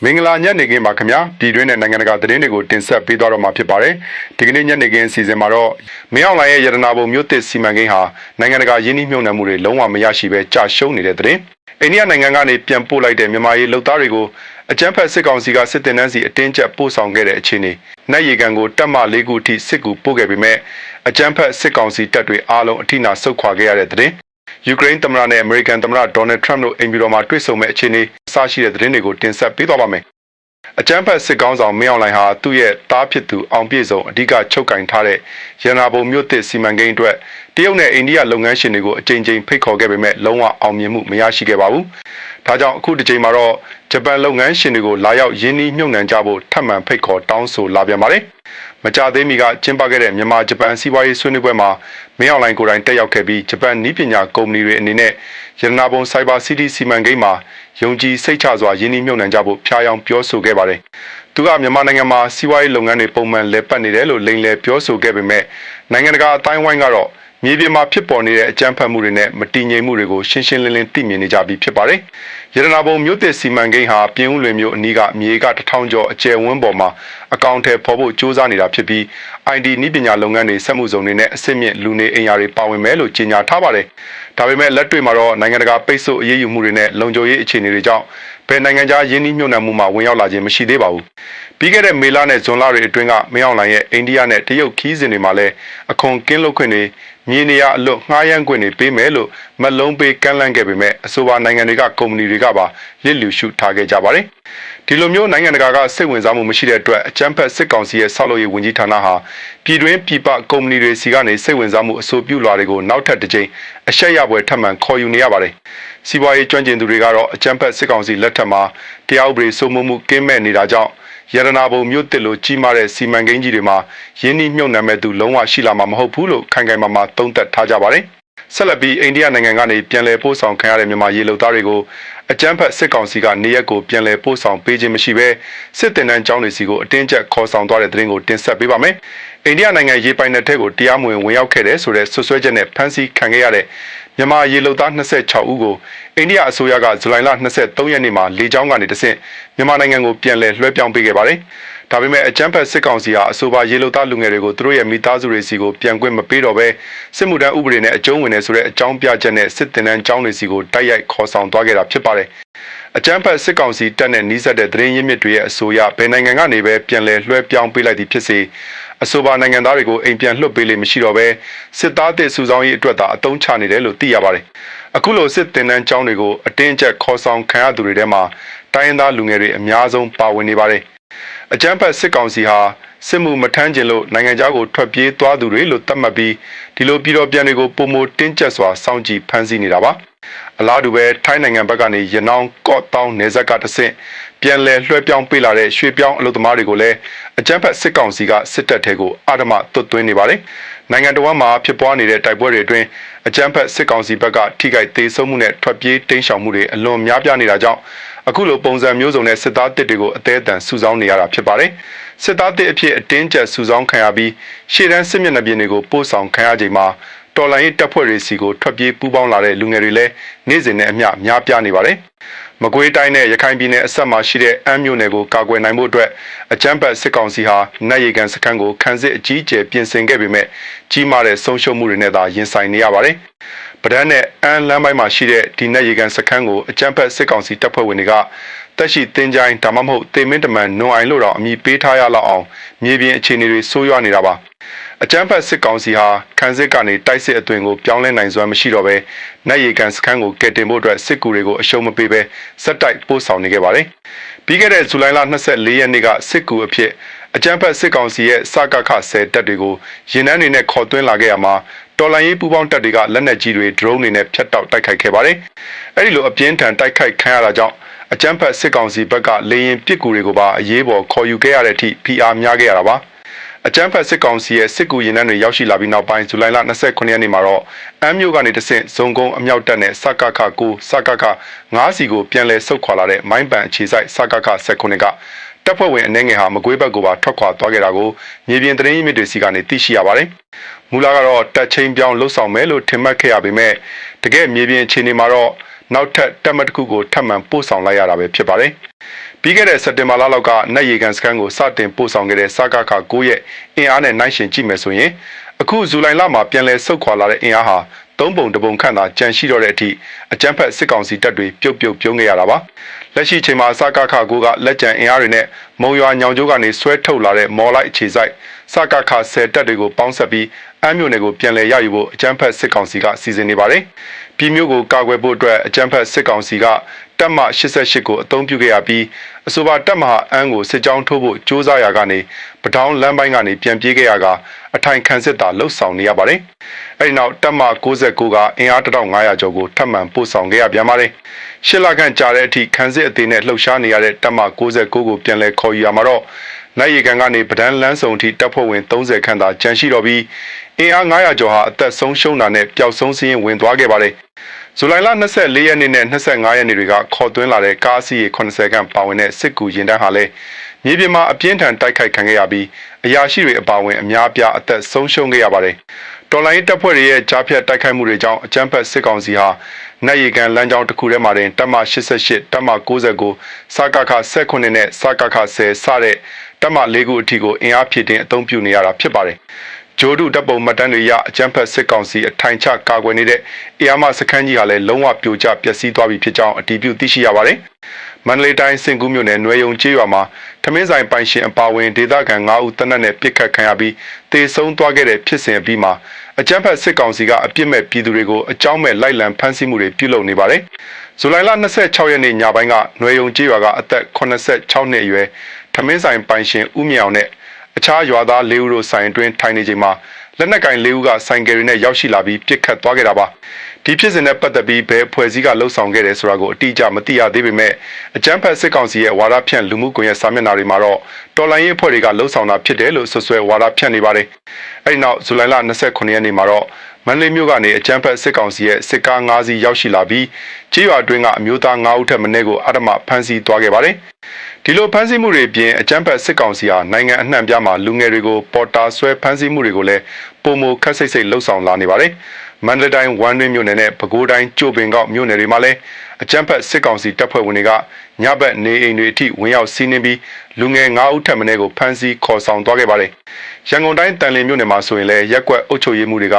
မင်္ဂလာညနေခင်းပါခင်ဗျာပြည်တွင်းနဲ့နိုင်ငံတကာသတင်းတွေကိုတင်ဆက်ပေးသွားတော့မှာဖြစ်ပါတယ်ဒီကနေ့ညနေခင်းအစီအစဉ်မှာတော့မင်းအောင်လှိုင်ရဲ့ရတနာဘုံမြို့သစ်စီမံကိန်းဟာနိုင်ငံတကာယင်းနှိမ့်မြုံနှံမှုတွေလုံးဝမရရှိပဲကြာရှုံးနေတဲ့သတင်းအိန္ဒိယနိုင်ငံကနေပြန်ပို့လိုက်တဲ့မြန်မာရေးလုပ်သားတွေကိုအကြမ်းဖက်စစ်ကောင်စီကစစ်တင်နှန်းစီအတင်းကျပ်ပို့ဆောင်ခဲ့တဲ့အခြေအနေနတ်ရေကန်ကိုတပ်မ၄ခုအထိစစ်ကူပို့ခဲ့ပေမဲ့အကြမ်းဖက်စစ်ကောင်စီတပ်တွေအားလုံးအထိနာဆုတ်ခွာခဲ့ရတဲ့သတင်းယူကရိန်းသမ္မတနဲ့အမေရိကန်သမ္မတဒေါ်နယ်ထရမ့်တို့အိမ်ဖြူတော်မှာတွေ့ဆုံမဲ့အခြေအနေအစရှိတဲ့သတင်းတွေကိုတင်ဆက်ပေးသွားပါမယ်။အကြမ်းဖက်စစ်ကောင်ဆောင်မင်းအောင်လှိုင်ဟာသူ့ရဲ့သားဖြစ်သူအောင်ပြည့်စုံအဓိကချုပ်ကင်ထားတဲ့ရတနာဘုံမြို့သစ်စီမံကိန်းအတွက်တရုတ်နဲ့အိန္ဒိယလုပ်ငန်းရှင်တွေကိုအကြိမ်ကြိမ်ဖိတ်ခေါ်ခဲ့ပေမဲ့လုံးဝအောင်မြင်မှုမရရှိခဲ့ပါဘူး။ဒါကြောင့်အခုတစ်ချိန်မှာတော့ဂျပန်လုပ်ငန်းရှင်တွေကိုလာရောက်ရင်းနှီးမြှုပ်နှံကြဖို့ထပ်မံဖိတ်ခေါ်တောင်းဆိုလာပြန်ပါတယ်။မကြသေးမီကကျင်းပခဲ့တဲ့မြန်မာဂျပန်စီးပွားရေးဆွေးနွေးပွဲမှာမင်းအောင်လှိုင်ကိုယ်တိုင်တက်ရောက်ခဲ့ပြီးဂျပန်နည်းပညာကုမ္ပဏီတွေအနေနဲ့ရတနာဘုံစိုက်ဘာစီးတီးစီမံကိန်းမှာယုံကြည်စိတ်ချစွာရင်းနှီးမြှုပ်နှံကြဖို့ဖျားယောင်းပြောဆိုခဲ့ပါတယ်။သူကမြန်မာနိုင်ငံမှာစီးပွားရေးလုပ်ငန်းတွေပုံမှန်လည်ပတ်နေတယ်လို့လိမ်လည်ပြောဆိုခဲ့ပေမဲ့နိုင်ငံတကာအတိုင်းအဝိုင်းကတော့မြေပြင်မှာဖြစ်ပေါ်နေတဲ့အကြမ်းဖက်မှုတွေနဲ့မတည်ငြိမ်မှုတွေကိုရှင်းရှင်းလင်းလင်းသိမြင်နေကြပြီးဖြစ်ပါတယ်။ရတနာဘုံမြို့သစ်စီမံကိန်းဟာပြင်ဦးလွင်မြို့အနီးကမြေက1000ကျော်အကျယ်ဝန်းပေါ်မှာအကောင့်ထဲပေါ်ဖို့စ조사နေတာဖြစ်ပြီး ID နည်းပညာလုပ်ငန်းတွေစက်မှုစုံတွေနဲ့အစစ်မြင့်လူနေအိမ်ယာတွေပါဝင်မယ်လို့ကြေညာထားပါတယ်။ဒါပေမဲ့လက်တွေ့မှာတော့နိုင်ငံတကာပိတ်ဆို့အရေးယူမှုတွေနဲ့လုံခြုံရေးအခြေအနေတွေကြောင့်ဘယ်နိုင်ငံခြားယင်းနှိမ့်မြှုပ်နှံမှုမှာဝင်ရောက်လာခြင်းမရှိသေးပါဘူး။ပြီးခဲ့တဲ့မေလနဲ့ဇွန်လတွေအတွင်းကမင်းအောင်လှိုင်ရဲ့အိန္ဒိယနဲ့တရုတ်ခီးစဉ်တွေမှာလည်းအခွန်ကင်းလွတ်ခွင့်တွေမြေနေရအလွတ်ငှားရမ်းခွင့်တွေပေးမယ်လို့မလုံးပေးကန့်လန့်ခဲ့ပေမဲ့အဆိုပါနိုင်ငံတွေကကုမ္ပဏီတွေကပါလစ်လျူရှုထားခဲ့ကြပါတယ်။ဒီလိုမျိုးနိုင်ငံတကာကစိတ်ဝင်စားမှုမရှိတဲ့အတွက်အကြမ်းဖက်စစ်ကောင်စီရဲ့ဆောက်လုပ်ရေးဝန်ကြီးဌာနဟာပြည်တွင်းပြည်ပကုမ္ပဏီတွေစီကနေစိတ်ဝင်စားမှုအဆိုပြုလွှာတွေကိုနောက်ထပ်တစ်ကြိမ်အရှက်ရပွဲထပ်မံခေါ်ယူနေရပါတယ်။စီးပွားရေးကျွမ်းကျင်သူတွေကတော့အကြမ်းဖက်စစ်ကောင်စီလက်ထက်မှာတရားဥပဒေစိုးမိုးမှုကင်းမဲ့နေတာကြောင့်ရတနာဘုံမြို့တစ်လိုကြီးမားတဲ့စီမံကိန်းကြီးတွေမှာရင်းနှီးမြှုပ်နှံမဲ့သူလုံးဝရှိလာမှာမဟုတ်ဘူးလို့ခိုင်ခိုင်မာမာသုံးသပ်ထားကြပါတယ်။ဆက်လက်ပြီးအိန္ဒိယနိုင်ငံကနေပြန်လည်ပို့ဆောင်ခံရတဲ့မြန်မာရေလုပ်သားတွေကိုအကြမ်းဖက်စစ်ကောင်စီကနေရက်ကိုပြန်လည်ပို့ဆောင်ပေးခြင်းမရှိဘဲစစ်တင်တန်းကျောင်းတွေစီကိုအတင်းကျပ်ခေါ်ဆောင်သွားတဲ့သတင်းကိုတင်ဆက်ပေးပါမယ်။အိန္ဒိယနိုင်ငံရေပိုင်နယ်ထက်ကိုတရားမဝင်ဝင်ရောက်ခဲ့တဲ့ဆိုတဲ့ဆွဆွဲချက်နဲ့ဖမ်းဆီးခံခဲ့ရတဲ့မြန်မာရေလုပ်သား26ဦးကိုအိန္ဒိယအစိုးရကဇူလိုင်လ23ရက်နေ့မှာလေကြောင်းကနေတဆင့်မြန်မာနိုင်ငံကိုပြန်လည်လွှဲပြောင်းပေးခဲ့ပါတယ်။ဒါပေမဲ့အကြမ်းဖက်စစ်ကောင်စီဟာအဆိုပါရေလုပ်သားလူငယ်တွေကိုသူတို့ရဲ့မိသားစုတွေစီကိုပြန်ခွင့်မပေးတော့ဘဲစစ်မှုထမ်းဥပဒေနဲ့အကျုံးဝင်နေဆိုတဲ့အကြောင်းပြချက်နဲ့စစ်တင်တန်းကျောင်းတွေစီကိုတိုက်ရိုက်ခေါ်ဆောင်သွားခဲ့တာဖြစ်ပါတယ်။အကြမ်းဖက်စစ်ကောင်စီတပ်နဲ့နှီးစပ်တဲ့သတင်းရင်းမြစ်တွေရဲ့အဆိုအရဘယ်နိုင်ငံကနေပဲပြန်လည်လွှဲပြောင်းပေးလိုက်သည်ဖြစ်စေအဆိုပါနိုင်ငံသားတွေကိုအိမ်ပြန်လွှတ်ပေးလိမ့်မရှိတော့ဘဲစစ်သားတစ်စုဆောင်ရေးအတွက်သာအသုံးချနေတယ်လို့သိရပါတယ်။အခုလိုစစ်တင်တန်းကျောင်းတွေကိုအတင်းအကျပ်ခေါ်ဆောင်ခံရသူတွေထဲမှာတိုင်းရင်းသားလူငယ်တွေအများဆုံးပါဝင်နေပါတယ်။အကြမ်းဖက်စစ်ကောင်စီဟာစစ်မှုမထမ်းကျင်လို့နိုင်ငံခြားကိုထွက်ပြေးသွားသူတွေလို့သတ်မှတ်ပြီးဒီလိုပြည်တော်ပြန်တွေကိုပုံမတင်းကျပ်စွာစောင့်ကြည့်ဖမ်းဆီးနေတာပါ။အလားတူပဲထိုင်းနိုင်ငံဘက်ကနေရနောင်းကော့တောင်းနယ်စပ်ကတဆင့်ပြန်လည်လွှဲပြောင်းပေးလာတဲ့ရွှေပြောင်းအလုပ်သမားတွေကိုလည်းအကြမ်းဖက်စစ်ကောင်စီကစစ်တပ်ထဲကိုအာဓမသွတ်သွင်းနေပါတယ်။နိုင်ငံတော်မှာဖြစ်ပွားနေတဲ့တိုက်ပွဲတွေအတွင်းအကြမ်းဖက်စစ်ကောင်စီဘက်ကထိခိုက်သေးဆုံးမှုနဲ့ထွက်ပြေးတိမ်းရှောင်မှုတွေအလွန်များပြားနေတာကြောင့်အခုလိုပုံစံမျိုးစုံနဲ့စစ်သားတစ်တွေကိုအသေးအတန်စုဆောင်းနေရတာဖြစ်ပါတယ်။စစ်သားတစ်အဖြစ်အတင်းကျပ်စုဆောင်းခံရပြီးရှေ့တန်းစစ်မျက်နှာပြင်တွေကိုပို့ဆောင်ခံရချိန်မှာတော်လိုင်းတပ်ဖွဲ့တွေစီကိုထွက်ပြေးပူးပေါင်းလာတဲ့လူငယ်တွေလည်းနေ့စဉ်နဲ့အမျှများပြားနေပါတယ်။မကွေးတိုင်းနဲ့ရခိုင်ပြည်နယ်အစပ်မှာရှိတဲ့အမ်းမြို့နယ်ကိုကာကွယ်နိုင်ဖို့အတွက်အကြမ်းဖက်စစ်ကောင်စီဟာနတ်ရေကန်စခန်းကိုခန်းစစ်အကြီးအကျယ်ပြင်ဆင်ခဲ့ပေမဲ့ကြီးမားတဲ့ဆုံးရှုံးမှုတွေနဲ့သာရင်ဆိုင်နေရပါတယ်။ပဒန်းနဲ့အမ်းလမ်းပိုင်းမှာရှိတဲ့ဒီနတ်ရေကန်စခန်းကိုအကြမ်းဖက်စစ်ကောင်စီတပ်ဖွဲ့ဝင်တွေကတက်ရှိတင်ကြိုင်းဒါမှမဟုတ်တေမင်းတမန်နွန်အိုင်လို့တော့အမည်ပေးထားရလောက်အောင်မြေပြင်အခြေအနေတွေဆိုးရွားနေတာပါအကြမ်းဖက်စစ်ကောင်စီဟာခန်းစစ်ကနေတိုက်စစ်အသွင်ကိုပြောင်းလဲနိုင်စွမ်းမရှိတော့ဘဲနတ်ရေကန်စခန်းကိုကယ်တင်ဖို့အတွက်စစ်ကူတွေကိုအရှုံးမပေးဘဲစက်တိုက်ပို့ဆောင်နေခဲ့ပါတယ်ပြီးခဲ့တဲ့ဇူလိုင်လ24ရက်နေ့ကစစ်ကူအဖြစ်အကြမ်းဖက်စစ်ကောင်စီရဲ့စကခ10တပ်တွေကိုရင်နှန်းတွေနဲ့ခေါ်သွင်းလာခဲ့ရမှာတော်လိုင်းရေးပူးပေါင်းတပ်တွေကလက်နက်ကြီးတွေဒရုန်းတွေနဲ့ဖျက်တောက်တိုက်ခိုက်ခဲ့ပါတယ်အဲဒီလိုအပြင်းထန်တိုက်ခိုက်ခံရတာကြောင့်အကြမ်းဖက်စစ်ကောင်စီဘက်ကလေရင်ပစ်ကူတွေကိုပါအရေးပေါ်ခေါ်ယူခဲ့ရတဲ့အထိ PR များခဲ့ရတာပါအကြမ်းဖက်စစ်ကောင်စီရဲ့စစ်ကူရင်နှန်းတွေရောက်ရှိလာပြီးနောက်ပိုင်းဇူလိုင်လ29ရက်နေ့မှာတော့အမ်းမြို့ကနေတဆင့်ဇုံကုန်းအမြောက်တပ်နဲ့စကခ9စကခ9စီကိုပြန်လည်ဆုတ်ခွာလာတဲ့မိုင်းပန်အခြေစိုက်စကခ19ကတပ်ဖွဲ့ဝင်အနေငယ်ဟာမကွေးဘက်ကိုပါထွက်ခွာသွားခဲ့တာကိုမြေပြင်သတင်းရင်းမြစ်တွေစီကနေသိရှိရပါတယ်။မူလကတော့တပ်ချင်းပြောင်းလှုပ်ဆောင်မယ်လို့ထင်မှတ်ခဲ့ရပေမဲ့တကယ်မြေပြင်အခြေအနေမှာတော့နောက်ထပ်တပ်မတစ်ခုကိုထပ်မံပို့ဆောင်လိုက်ရတာပဲဖြစ်ပါတယ်။ ပြီးခဲ့တဲ့စက်တင်ဘာလလောက်ကနက်ရီကန်စကန်ကိုစတင်ပို့ဆောင်ခဲ့တဲ့စကခ9ရဲ့အင်အားနဲ့နှိုင်းယှဉ်ကြည့်မယ်ဆိုရင်အခုဇူလိုင်လမှာပြန်လည်ဆုတ်ခွာလာတဲ့အင်အားဟာသုံးပုံတစ်ပုံခန့်သာကြန့်ရှိတော့တဲ့အထိအကြမ်းဖက်စစ်ကောင်စီတပ်တွေပြုတ်ပြုံးခဲ့ရတာပါလက်ရှိချိန်မှာစကခ9ကလက်ကျန်အင်အားတွေနဲ့မုံရွာညောင်ကျိုးကနေဆွဲထုတ်လာတဲ့မော်လိုက်အခြေစိုက်စကခ10တပ်တွေကိုပေါင်းဆက်ပြီးအမ်းမြို့နယ်ကိုပြန်လည်ရယူဖို့အကြမ်းဖက်စစ်ကောင်စီကစီစဉ်နေပါတယ်ပြည်မျိုးကိုကာကွယ်ဖို့အတွက်အကြမ်းဖက်စစ်ကောင်စီကတပ်မ88ကိုအသုံးပြုခဲ့ရပြီးအဆိုပါတပ်မဟာအန်းကိုစစ်ကြောင်းထိုးဖို့စ조사ရာကနေပထောင်လမ်းပိုင်းကနေပြန်ပြေးခဲ့ရကအထိုင်ခံစစ်တာလှုပ်ဆောင်နေရပါတယ်။အဲဒီနောက်တပ်မ69ကအင်အား1500ကျော်ကိုထပ်မံပို့ဆောင်ခဲ့ရပြန်ပါတယ်။ရှစ်လခန့်ကြာတဲ့အထိခံစစ်အသေးနဲ့လှုပ်ရှားနေရတဲ့တပ်မ69ကိုပြန်လည်ခေါ်ယူရမှာတော့နိုင်ရီကန်ကနေပဒန်းလန်းစုံအထိတပ်ဖွဲ့ဝင်30ခန့်သာကျန်ရှိတော့ပြီးအင်အား900ကျော်ဟာအသက်ဆုံးရှုံးတာနဲ့ပျောက်ဆုံးစင်းဝင်သွားခဲ့ပါတယ်။ဇူလိုင်လ24ရက်နေ့နဲ့25ရက်နေ့တွေကခေါ်သွင်းလာတဲ့ကားအစီးရေ80ခန့်ပါဝင်တဲ့စစ်ကူရင်တန်းဟာလည်းမြေပြင်မှာအပြင်းထန်တိုက်ခိုက်ခံခဲ့ရပြီးအရာရှိတွေအပါအဝင်အများအပြားအသက်ဆုံးရှုံးခဲ့ရပါတယ်။တော်လိုင်းတပ်ဖွဲ့တွေရဲ့ကြားဖြတ်တိုက်ခိုက်မှုတွေကြောင့်အကြမ်းဖက်စစ်ကောင်စီဟာနက်ရီကန်လမ်းကြောင်းတစ်ခုထဲမှာတင်တပ်မ88တပ်မ99စကခ19နဲ့စကခ10စတဲ့တပ်မ4ခုအထိကိုအင်အားဖြည့်တင်းအသုံးပြုနေရတာဖြစ်ပါတယ်။ဂျိုဒုတပ်ပုံမှတ်တမ်းတွေရအကြမ်းဖက်စစ်ကောင်စီအထိုင်ချကာကွယ်နေတဲ့အေယာမစခန်းကြီးဟာလည်းလုံးဝပြိုကျပျက်စီးသွားပြီဖြစ်ကြောင်းအတည်ပြုသိရှိရပါတယ်။မန္တလေးတိုင်းစင်ကူးမြို့နယ်နွယ်ယုံကျေးရွာမှာထမင်းဆိုင်ပိုင်ရှင်အပါဝင်ဒေသခံ9ဦးတပ်နက်နဲ့ပစ်ခတ်ခံရပြီးတေဆုံးသွားခဲ့တဲ့ဖြစ်စဉ်အပြီးမှာအကြမ်းဖက်စစ်ကောင်စီကအပြစ်မဲ့ပြည်သူတွေကိုအကြောင်းမဲ့လိုက်လံဖမ်းဆီးမှုတွေပြုလုပ်နေပါတယ်။ဇူလိုင်လ26ရက်နေ့ညပိုင်းကနွယ်ယုံကျေးရွာကအသက်86နှစ်အရွယ်ထမင်းဆိုင်ပိုင်ရှင်ဦးမြောင်နဲ့အခြားရွာသား4ဦးတို့ဆိုင်အတွင်းထိုင်နေချိန်မှာလက်နက်ကင်4ဦးကဆိုင်ကယ်တွေနဲ့ရောက်ရှိလာပြီးပစ်ခတ်သွားခဲ့တာပါဒီဖြစ်စဉ်နဲ့ပတ်သက်ပြီးဘယ်ဖွဲ့စည်းကလှုပ်ဆောင်ခဲ့တယ်ဆိုတာကိုအတိအကျမသိရသေးပေမဲ့အကြမ်းဖက်စစ်ကောင်စီရဲ့ဝါဒဖြန့်လူမှုကွန်ရက်စာမျက်နှာတွေမှာတော့တော်လိုင်းရေးအဖွဲ့တွေကလှုပ်ဆောင်တာဖြစ်တယ်လို့ဆွဆွဲဝါဒဖြန့်နေပါတယ်အဲဒီနောက်ဇူလိုင်လ29ရက်နေ့မှာတော့မန္တလေးမြို့ကနေအကြမ်းဖက်စစ်ကောင်စီရဲ့စစ်ကား5စီးရောက်ရှိလာပြီးကြေးရွာအတွင်းကအမျိုးသား9ဦးထက်မနည်းကိုအဓမ္မဖမ်းဆီးသွားခဲ့ပါတယ်ဒီလိုဖမ်းဆီးမှုတွေပြင်အကြမ်းဖက်စစ်ကောင်စီဟာနိုင်ငံအနှံ့ပြားမှာလူငယ်တွေကိုပေါ်တာဆွဲဖမ်းဆီးမှုတွေကိုလည်းပုံမခက်စိတ်စိတ်လှုပ်ဆောင်လာနေပါတယ်မန္တလေးတိုင်းဝမ်းတွင်းမြို့နယ်နဲ့ပဲခူးတိုင်းကြိုပင်ကောက်မြို့နယ်တွေမှာလည်းအကြမ်းဖက်စစ်ကောင်စီတပ်ဖွဲ့ဝင်တွေကညဘက်နေအိမ်တွေအထိဝင်ရောက်စီးနင်းပြီးလူငယ်9ဦးထက်မနည်းကိုဖမ်းဆီးခေါ်ဆောင်သွားခဲ့ပါတယ်ရန်ကုန်တိုင်းတန်လင်းမြို့နယ်မှာဆိုရင်လည်းရက်ကွက်အုပ်ချုပ်ရေးမှုတွေက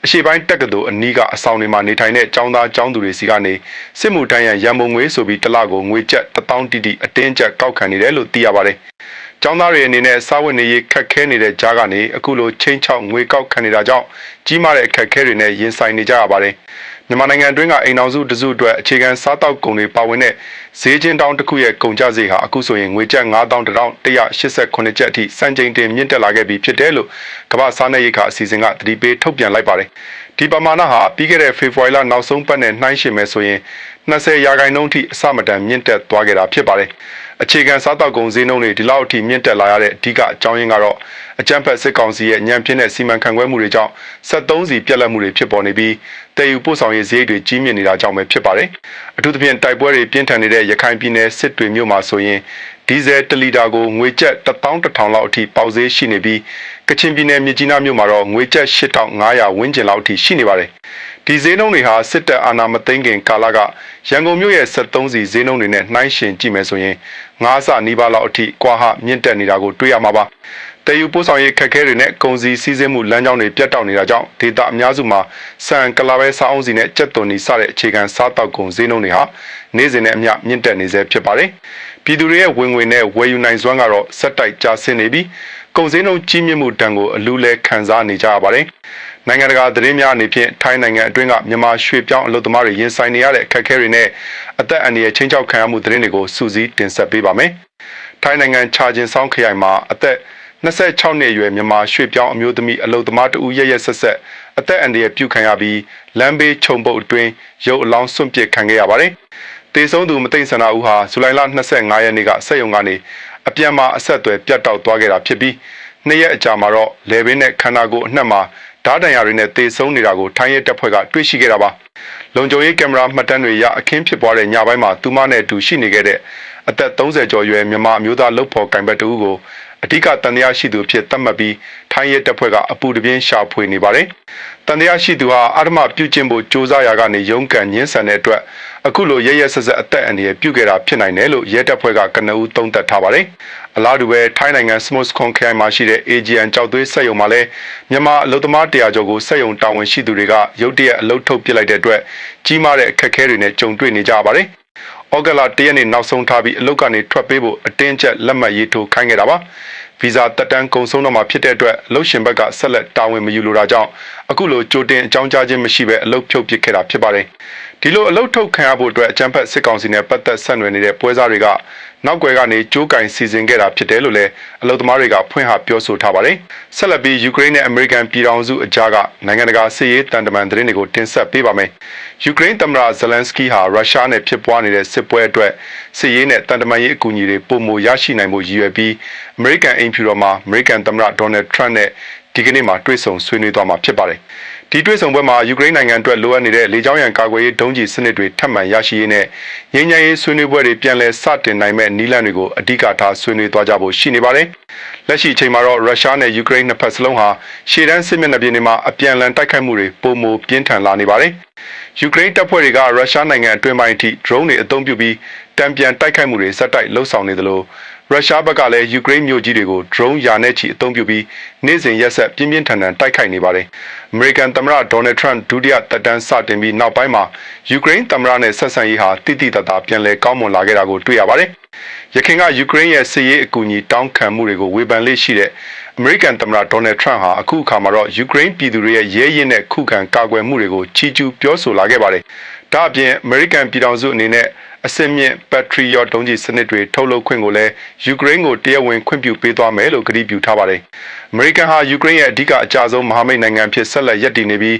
အရှိပိုင်းတက်ကတူအနီးကအဆောင်တွေမှာနေထိုင်တဲ့ចောင်းသားចောင်းသူတွေစီကနေစစ်မှုထမ်းရန်ရန်ပုံငွေဆိုပြီးတစ်လကိုငွေကျပ်1000တိတိအတင်းကျပ်ကောက်ခံနေတယ်လို့သိရပါတယ်။ចောင်းသားတွေအနေနဲ့စားဝတ်နေရေးခက်ခဲနေတဲ့ကြားကနေအခုလိုချင်းချောက်ငွေကောက်ခံနေတာကြောင့်ကြီးမားတဲ့အခက်အခဲတွေနဲ့ရင်ဆိုင်နေကြရပါတယ်။မြန်မာနိုင်ငံအတွင်းကအိမ်အောင်စုတစုအတွက်အခြေခံစားတောက်ကုန်တွေပါဝင်တဲ့ဈေးချင်းတောင်းတစ်ခုရဲ့ကုန်ကျစရိတ်ဟာအခုဆိုရင်ငွေကျပ်9189ကျပ်အထိစံချိန်တင်မြင့်တက်လာခဲ့ပြီဖြစ်တယ်လို့ကမ္ဘာစားနပ်ရိက္ခာအစီအစဉ်ကသတိပေးထုတ်ပြန်လိုက်ပါတယ်။ဒီပမာဏဟာပြီးခဲ့တဲ့ဖေဖော်ဝါရီလနောက်ဆုံးပတ်နဲ့နှိုင်းယှဉ်မယ်ဆိုရင်20%အထိအစမတန်မြင့်တက်သွားခဲ့တာဖြစ်ပါတယ်။အခြေခံစားတောက်ကုန်ဈေးနှုန်းတွေဒီလောက်အထိမြင့်တက်လာရတဲ့အဓိကအကြောင်းရင်းကတော့အကြမ်းဖက်စစ်ကောင်စီရဲ့ညံပြင်းတဲ့စီမံခန့်ခွဲမှုတွေကြောင့်73စီပြက်လက်မှုတွေဖြစ်ပေါ်နေပြီးတည်ယူပို့ဆောင်ရေးဈေးတွေကြီးမြင့်နေတာကြောင့်ပဲဖြစ်ပါတယ်။အထူးသဖြင့်တိုက်ပွဲတွေပြင်းထန်နေတဲ့ရခိုင်ပြည်နယ်စစ်တွေမြို့မှာဆိုရင်ဒီဇယ်1လီတာကိုငွေကျပ်11000လောက်အထိပေါက်ဈေးရှိနေပြီးကချင်ပြည်နယ်မြစ်ကြီးနားမြို့မှာတော့ငွေကျပ်8500ဝန်းကျင်လောက်အထိရှိနေပါတယ်။ဒီဈေးနှုန်းတွေဟာစစ်တပ်အာဏာမသိမ်းခင်ကာလကရန်ကုန်မြို့ရဲ့73စီဈေးနှုန်းတွေနဲ့နှိုင်းယှဉ်ကြည့်မယ်ဆိုရင်9ဆနီးပါးလောက်အထိကွာဟမြင့်တက်နေတာကိုတွေ့ရမှာပါ။တည်ယူပို့ဆောင်ရေးခက်ခဲတွေနဲ့ကုန်စည်စည်းစိမ်မှုလမ်းကြောင်းတွေပြတ်တောက်နေတာကြောင့်ဒေသအများစုမှာဆန်ကလာပဲစားအုံးစီနဲ့ကြက်သွန်နီစတဲ့အခြေခံစားတောက်ကုန်ဈေးနှုန်းတွေဟာနေ့စဉ်နဲ့အမျှမြင့်တက်နေဆဲဖြစ်ပါတယ်။ပြည်သူတွေရဲ့ဝင်ငွေနဲ့ဝယ်ယူနိုင်စွမ်းကတော့ဆက်တိုက်ကျဆင်းနေပြီးကုန်စည်နှုန်းကြီးမြင့်မှုတန်ကိုအလူးလဲခံစားနေကြရပါတယ်။နိုင်ငံတကာသတင်းများအနေဖြင့်ထိုင်းနိုင်ငံအတွင်းကမြန်မာရွှေပြောင်းအလုပ်သမားတွေရင်ဆိုင်နေရတဲ့အခက်အခဲတွေနဲ့အသက်အန္တရာယ်ချင်းချောက်ခံရမှုသတင်းတွေကိုစူးစီးတင်ဆက်ပေးပါမယ်။ထိုင်းနိုင်ငံချာဂျင်ဆောင်ခရိုင်မှာအသက်26နှစ်အရွယ်မြန်မာရွှေပြောင်းအမျိုးသမီးအလုပ်သမားတဦးရက်ဆက်ဆက်အသက်အန္တရာယ်ပြုခံရပြီးလမ်းဘေးခြုံပုတ်အတွင်းရုပ်အလောင်းစွန့်ပစ်ခံခဲ့ရပါတယ်။တေဆုံးသူမသိမ့်စန္ဒာဦးဟာဇူလိုင်လ25ရက်နေ့ကစက်ရုံကနေအပြန်မှာအဆက်အသွယ်ပြတ်တောက်သွားခဲ့တာဖြစ်ပြီး2ရက်အကြာမှာတော့လေဘင်းနဲ့ခန္ဓာကိုယ်အနှံ့မှာဓာတ်တံရတွေနဲ့တေဆုံးနေတာကိုထိုင်းရဲတပ်ဖွဲ့ကတွေ့ရှိခဲ့တာပါလုံခြုံရေးကင်မရာမှတ်တမ်းတွေရအခင်းဖြစ်ပွားတဲ့ညပိုင်းမှာသူမနဲ့အတူရှိနေခဲ့တဲ့အသက်30ကျော်ရွယ်မြန်မာအမျိုးသားလုပ်ဖော်ကင်ဘတ်တူကို အဓိကတန်တရားရှိသူဖြစ်သတ်မှတ်ပြီးထိုင်းရဲတပ်ဖွဲ့ကအပူတပြင်းရှာဖွေနေပါတယ်။တန်တရားရှိသူဟာအာဓမပြုကျင့်ဖို့စ조사ရာကနေရုန်းကန်ညှင်းဆန်တဲ့အတွက်အခုလိုရဲရဲဆက်ဆက်အသက်အန္တရာယ်ပြုခဲ့တာဖြစ်နိုင်တယ်လို့ရဲတပ်ဖွဲ့ကကနဦးသုံးသပ်ထားပါတယ်။အလားတူပဲထိုင်းနိုင်ငံစမုတ်စခွန်ခရိုင်မှာရှိတဲ့ AGN ကြောက်သွေးစက်ရုံမှာလည်းမြန်မာအလုပ်သမား100ကျော်ကိုစက်ရုံတာဝန်ရှိသူတွေကရုတ်တရက်အလုပ်ထုတ်ပစ်လိုက်တဲ့အတွက်ကြီးမားတဲ့အခက်အခဲတွေနဲ့ကြုံတွေ့နေကြပါတယ်။ဩဂတ်လ1ရက်နေ့နောက်ဆုံးထားပြီးအလုပ်ကနေထွက်ပေးဖို့အတင်းကျပ်လက်မှတ်ရေးထိုးခိုင်းခဲ့တာပါ။ဗီဇာတက်တန်းကုန်ဆုံးတော့မှာဖြစ်တဲ့အတွက်အလုပ်ရှင်ဘက်ကဆက်လက်တာဝန်မယူလိုတာကြောင့်အခုလိုကြိုတင်အကြောင်းကြားခြင်းမရှိဘဲအလုပ်ဖြုတ်ပစ်ခဲ့တာဖြစ်ပါတယ်။ဒီလိုအလုပ်ထုတ်ခံရဖို့အတွက်အကြမ်းဖက်စစ်ကောင်စီနဲ့ပတ်သက်ဆက်နွယ်နေတဲ့ပွဲစားတွေကနောက်ွယ်ကနေကြိုးကင်စီစဉ်ခဲ့တာဖြစ်တယ်လို့လည်းအလုပ်သမားတွေကဖွင့်ဟပြောဆိုထားပါတယ်။ဆက်လက်ပြီးယူကရိန်းနဲ့အမေရိကန်ပြည်ထောင်စုအကြားကနိုင်ငံတကာစစ်ရေးတန်တမန်သတင်းတွေကိုတင်ဆက်ပေးပါမယ်။ယူကရိန်းသမ္မတဇလန်စကီဟာရုရှားနဲ့ဖြစ်ပွားနေတဲ့စစ်ပွဲအတွက်စစ်ရေးနဲ့တန်တမန်ရေးအကူအညီတွေပုံမရရှိနိုင်မှုရည်ရွယ်ပြီးအမေရိကန်အိမ်ဖြူတော်မှာအမေရိကန်သမ္မတဒေါ်နယ်ထရန့်နဲ့ဒီကနေ့မှာတွေ့ဆုံဆွေးနွေးသွားမှာဖြစ်ပါတယ်။ဒီတွေ့ဆုံပွဲမှာယူကရိန်းနိုင်ငံအတွက်လိုအပ်နေတဲ့လေကြောင်းရန်ကာကွယ်ရေးဒုံးကျည်စနစ်တွေထပ်မံရရှိရေးနဲ့ငြိမ်းချမ်းရေးဆွေးနွေးပွဲတွေပြန်လည်စတင်နိုင်မဲ့နည်းလမ်းတွေကိုအဓိကထားဆွေးနွေးသွားကြဖို့ရှိနေပါတယ်။လက်ရှိအချိန်မှာတော့ရုရှားနဲ့ယူကရိန်းနှစ်ဖက်စလုံးဟာရှေ့တန်းစစ်မျက်နှာပြင်တွေမှာအပြန်အလှန်တိုက်ခိုက်မှုတွေပုံမပြင်းထန်လာနေပါတယ်။ယူကရိန်းတပ်ဖွဲ့တွေကရုရှားနိုင်ငံအတွင်းပိုင်းအထိ drone တွေအသုံးပြုပြီးတံပြန်တိုက်ခိုက်မှုတွေဆက်တိုက်လှုပ်ဆောင်နေသလိုရုရှားဘက်ကလည်းယူကရိန်းမြို့ကြီးတွေကို drone ရာနဲ့ချီအသုံးပြုပြီးနေ့စဉ်ရက်ဆက်ပြင်းပြင်းထန်ထန်တိုက်ခိုက်နေပါတယ်။အမေရိကန်သမ္မတဒေါ်နယ်ထရန့်ဒုတိယသက်တမ်းစတင်ပြီးနောက်ပိုင်းမှာယူကရိန်းသမ္မတနဲ့ဆက်ဆံရေးဟာတိတိတတ်တာပြန်လည်ကောင်းမွန်လာခဲ့တာကိုတွေ့ရပါတယ်။ယခင်ကယူကရိန်းရဲ့စစ်ရေးအကူအညီတောင်းခံမှုတွေကိုဝေဖန်လေးရှိတဲ့အမေရိကန်သမ္မတဒေါ်နယ်ထရန့်ဟာအခုအခါမှာတော့ယူကရိန်းပြည်သူတွေရဲ့ရဲရင့်တဲ့ခုခံကာကွယ်မှုတွေကိုချီးကျူးပြောဆိုလာခဲ့ပါတယ်။ဒါအပြင်အမေရိကန်ပြည်ထောင်စုအနေနဲ့အစင်မြင့် Patriot ဒုံးကျည်စနစ်တွေထုတ်လုပ်ခွင့်ကိုလည်းယူကရိန်းကိုတရားဝင်ခွင့်ပြုပေးသွားမယ်လို့ကတိပြုထားပါတယ်။အမေရိကန်ဟာယူကရိန်းရဲ့အဓိကအကြဆုံးမဟာမိတ်နိုင်ငံဖြစ်ဆက်လက်ရပ်တည်နေပြီး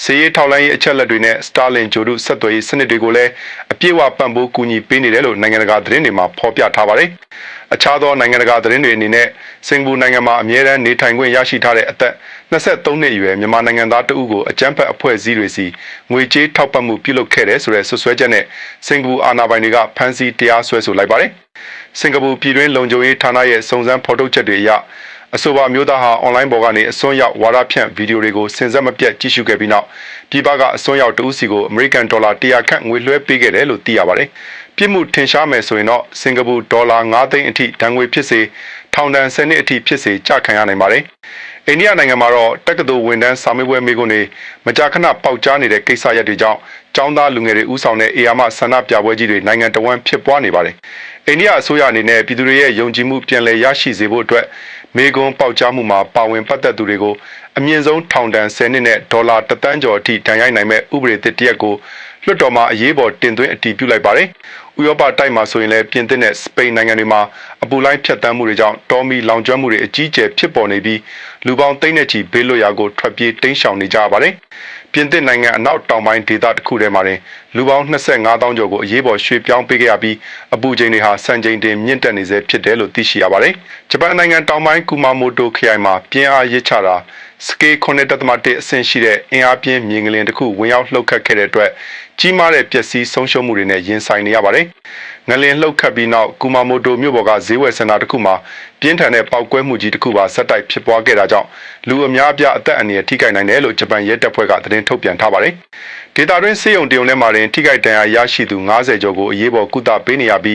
စစ်ရေးထောက်လှမ်းရေးအချက်အလက်တွေနဲ့ Starlink ဂျိုဒုဆက်သွယ်ရေးစနစ်တွေကိုလည်းအပြည့်အဝပံ့ပိုးကူညီပေးနေတယ်လို့နိုင်ငံတကာသတင်းတွေမှာဖော်ပြထားပါတယ်။အခြားသောနိုင်ငံတကာသတင်းတွေအနေနဲ့စင်ကာပူနိုင်ငံမှာအမြဲတမ်းနေထိုင်ခွင့်ရရှိထားတဲ့အသက်23နှစ်အရွယ်မြန်မာနိုင်ငံသားတဦးကိုအကြမ်းဖက်အဖွဲ့အစည်းတွေစီငွေကြေးထောက်ပံ့မှုပြုလုပ်ခဲ့တဲ့ဆိုတဲ့ဆွဆွဲချက်နဲ့စင်ကာပူအာဏာပိုင်တွေကဖမ်းဆီးတရားစွဲဆိုလိုက်ပါတယ်။စင်ကာပူပြည်တွင်းလုံခြုံရေးဌာနရဲ့စုံစမ်းဖော်ထုတ်ချက်တွေအရအဆိုပါမျိုးသားဟာအွန်လိုင်းပေါ်ကနေအစွန်းရောက်ဝါဒဖြန့်ဗီဒီယိုတွေကိုစင်စက်မပြတ်ကြည့်ရှုခဲ့ပြီးနောက်ပြည်ပကအစွန်းရောက်တဦးစီကိုအမေရိကန်ဒေါ်လာ100ခန့်ငွေလွှဲပေးခဲ့တယ်လို့သိရပါတယ်။ပြစ်မှုထင်ရှားမယ်ဆိုရင်တော့စင်ကာပူဒေါ်လာ9သိန်းအထိဒဏ်ငွေဖြစ်စေထောင်ဒဏ်10နှစ်အထိဖြစ်စေကြခံရနိုင်ပါတယ်။အိန္ဒိယနိုင်ငံမှာတော့တက္ကသိုလ်ဝန်ထမ်းစာမေးပွဲမိကွန်းတွေမကြာခဏပေါက်ကြားနေတဲ့ကိစ္စရပ်တွေကြောင့်ကျောင်းသားလူငယ်တွေဥဆောင်တဲ့အေယာမဆန္ဒပြပွဲကြီးတွေနိုင်ငံတော်ဝန်ဖြစ်ပွားနေပါတယ်။အိန္ဒိယအစိုးရအနေနဲ့ပြည်သူတွေရဲ့ယုံကြည်မှုပြန်လည်ရရှိစေဖို့အတွက်မိကွန်းပေါက်ကြားမှုမှာပါဝင်ပတ်သက်သူတွေကိုအမြင့်ဆုံးထောင်ဒဏ်10နှစ်နဲ့ဒေါ်လာ1 သန်းကျော်အထိဒဏ်ရိုက်နိုင်မဲ့ဥပဒေသစ်တစ်ရပ်ကိုလွှတ်တော်မှာအရေးပေါ်တင်သွင်းအတည်ပြုလိုက်ပါတယ်။ဥရောပတိုက်မှာဆိုရင်လည်းပြင်သစ်နဲ့စပိန်နိုင်ငံတွေမှာအပူလိုင်းဖြတ်တန်းမှုတွေကြောင့်တောမီလောင်ကျွမ်းမှုတွေအကြီးအကျယ်ဖြစ်ပေါ်နေပြီးလူပေါင်းသိန်းနဲ့ချီဘေးလွတ်ရာကိုထွက်ပြေးတိမ်းရှောင်နေကြရပါတယ်။ပြင်သစ်နိုင်ငံအနောက်တောင်ပိုင်းဒေသတစ်ခုထဲမှာတင်လူပေါင်း25,000ကျော်ကိုအရေးပေါ်ရွှေ့ပြောင်းပေးခဲ့ရပြီးအပူချိန်တွေဟာစံချိန်တင်မြင့်တက်နေစေဖြစ်တယ်လို့သိရှိရပါတယ်။ဂျပန်နိုင်ငံတောင်ပိုင်းကူမာမိုတိုခရိုင်မှာပြင်းအားရစ်ချတာစကေး9.1အဆင့်ရှိတဲ့အင်အားပြင်းမြေငလျင်တစ်ခုဝင်ရောက်လှုပ်ခတ်ခဲ့တဲ့အတွက်ကြီးမားတဲ့ပျက်စီးဆုံးရှုံးမှုတွေနဲ့ရင်ဆိုင်နေရပါတယ်။ငလျင်လှုပ်ခတ်ပြီးနောက်ကူမာမိုတိုမြို့ပေါ်ကဈေးဝယ်စင်တာတစ်ခုမှာပြင်းထန်တဲ့ပေါက်ကွဲမှုကြီးတစ်ခုပါဆက်တိုက်ဖြစ်ပွားခဲ့တာကြောင့်လူအများအပြားအသက်အန္တရာယ်ထိခိုက်နိုင်တယ်လို့ဂျပန်ရဲတပ်ဖွဲ့ကသတင်းထုတ်ပြန်ထားပါတယ်။ဒေသတွင်းစေယုံတရုံထဲမှာတင်ထိခိုက်ဒဏ်ရာရရှိသူ90ကျော်ကိုအရေးပေါ်ကုသပေးနေရပြီ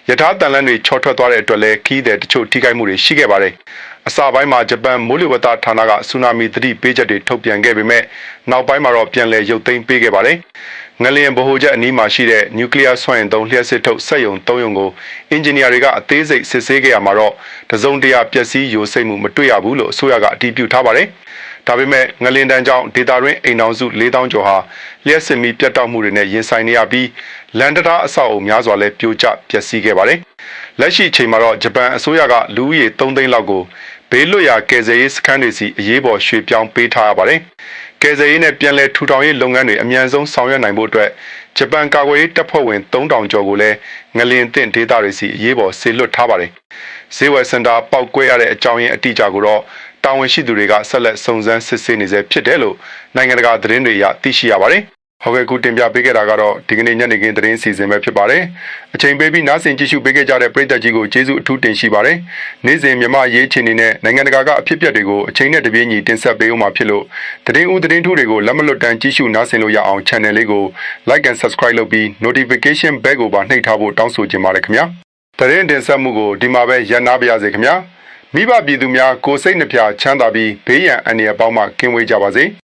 းယထာတန်လန်းတွေချောထွက်သွားတဲ့အတွက်လည်းခီးတဲ့တချို့ထိခိုက်မှုတွေရှိခဲ့ပါတယ်။အစပိုင်းမှာဂျပန်မိုးလေဝသဌာနကဆူနာမီသတိပေးချက်တွေထုတ်ပြန်ခဲ့ပေမဲ့နောက်ပိုင်းမှာတော့ပြန်လည်ရုပ်သိမ်းပေးခဲ့ပါတယ်။ငလျင်ဗဟိုချက်အနီးမှာရှိတဲ့နျူကလ িয়ার စွမ်းအင်သုံးလျှက်စစ်ထုတ်စက်ရုံ3ရုံကိုအင်ဂျင်နီယာတွေကအသေးစိတ်စစ်ဆေးခဲ့ရမှာတော့တစုံတရာပျက်စီးယိုစိမ့်မှုမတွေ့ရဘူးလို့အစိုးရကအတည်ပြုထားပါတယ်။ဒါပေမဲ့ငလျင်တန်းကြောင့်ဒေတာရင်းအိမ်တော်စု4000ကျော်ဟာလျှက်စစ်မီပြတ်တောက်မှုတွေနဲ့ရင်ဆိုင်နေရပြီးလန်တရာအဆောက်အုံများစွာလည်းပြိုကျပျက်စီးခဲ့ပါတယ်။လက်ရှိအချိန်မှာတော့ဂျပန်အစိုးရကလူဦးရေ3သိန်းလောက်ကိုဘေးလွတ်ရာကယ်ဆယ်ရေးစခန်းတွေစီအရေးပေါ်ရွှေ့ပြောင်းပေးထားရပါတယ်။ကယ်ဆယ်ရေးနဲ့ပြန်လည်ထူထောင်ရေးလုပ်ငန်းတွေအမြန်ဆုံးဆောင်ရွက်နိုင်ဖို့အတွက်ဂျပန်ကာကွယ်ရေးတပ်ဖွဲ့ဝင်3000ကျော်ကိုလည်းငလျင်သင့်ဒေသတွေစီအရေးပေါ်ဆေလွတ်ထားပါတယ်။ဈေးဝယ်စင်တာပောက်ကွဲရတဲ့အကြောင်းရင်းအတိအကျကိုတော့တာဝန်ရှိသူတွေကဆက်လက်စုံစမ်းစစ်ဆေးနေဆဲဖြစ်တယ်လို့နိုင်ငံတကာသတင်းတွေအရသိရှိရပါတယ်။ ဟုတ်ကဲ့ခုတင်ပြပေးခဲ့တာကတော့ဒီကနေ့ညနေခင်းသတင်းစီစဉ်ပဲဖြစ်ပါတယ်။အချိန်ပေးပြီးနားဆင်ကြည့်ရှုပေးခဲ့ကြတဲ့ပရိသတ်ကြီးကိုကျေးဇူးအထူးတင်ရှိပါတယ်။နေ့စဉ်မြန်မာရေးချင်နေတဲ့နိုင်ငံတကာကအဖြစ်အပျက်တွေကိုအချိန်နဲ့တပြေးညီတင်ဆက်ပေးဦးမှာဖြစ်လို့သတင်းဦးသတင်းထူးတွေကိုလက်မလွတ်တမ်းကြည့်ရှုနားဆင်လို့ရအောင် channel လေးကို like and subscribe လုပ်ပြီး notification bell ကိုပါနှိပ်ထားဖို့တောင်းဆိုချင်ပါတယ်ခင်ဗျာ။သတင်းတင်ဆက်မှုကိုဒီမှာပဲရပ်နားပါရစေခင်ဗျာ။မိဘပြည်သူများကိုယ်စိတ်နှပြချမ်းသာပြီးဘေးရန်အန္တရာယ်ပေါင်းမှကင်းဝေးကြပါစေ။